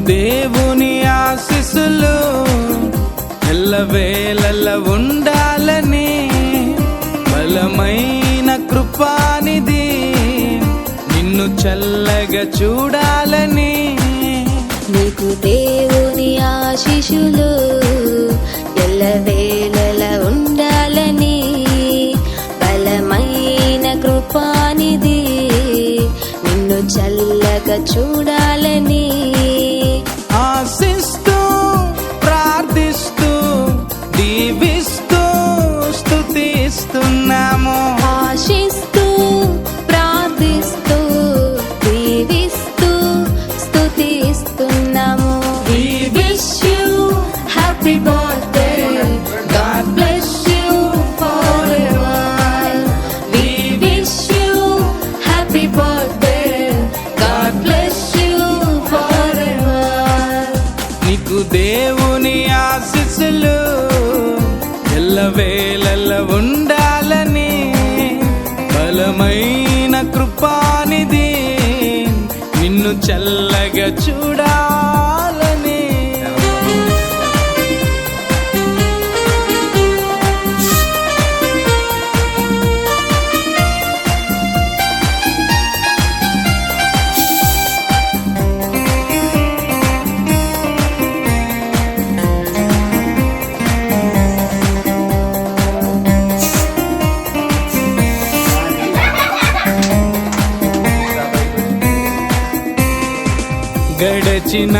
దేవుని ఆశీస్సులు ఎల్లవేళలా ఉండాలని, బలమైన కృపానిధి నిన్ను చల్లగా చూడాలని. నీకు దేవుని ఆశీస్సులు ఎల్లవేళలా ఉండాలని, బలమైన కృపానిధి నిన్ను చల్లగా చూడాలని. ఆశిస్తూ ప్రార్థిస్తూ దీవిస్తూ స్తుతిస్తున్నాము. ఆశిస్తూ ప్రార్థిస్తూ దీవిస్తూ స్తుతిస్తున్నాము. We wish you happy birthday. God bless you forever. We wish you Happy birthday. God bless you forever. నీకు దేవుని ఆశీస్సులు ఎల్లవేళలా ఉండాలని, బలమైన కృపానిధి నిన్ను చల్లగా చూడాలని. గడచిన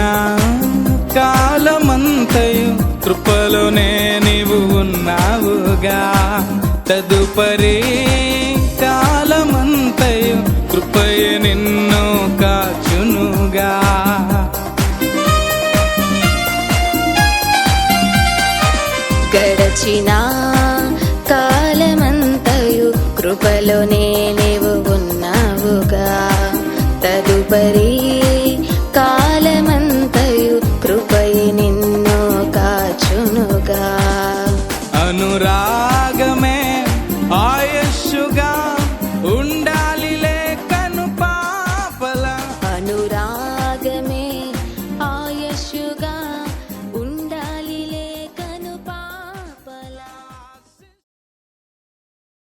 కాలమంతయు కృపలోనే నీవు ఉన్నావుగా, తదుపరి కాలమంతయు కృపయే నిన్ను కాచునుగా. గడచిన కాలమంతయు కృపలోనే నీవు ఉన్నావుగా, తదుపరి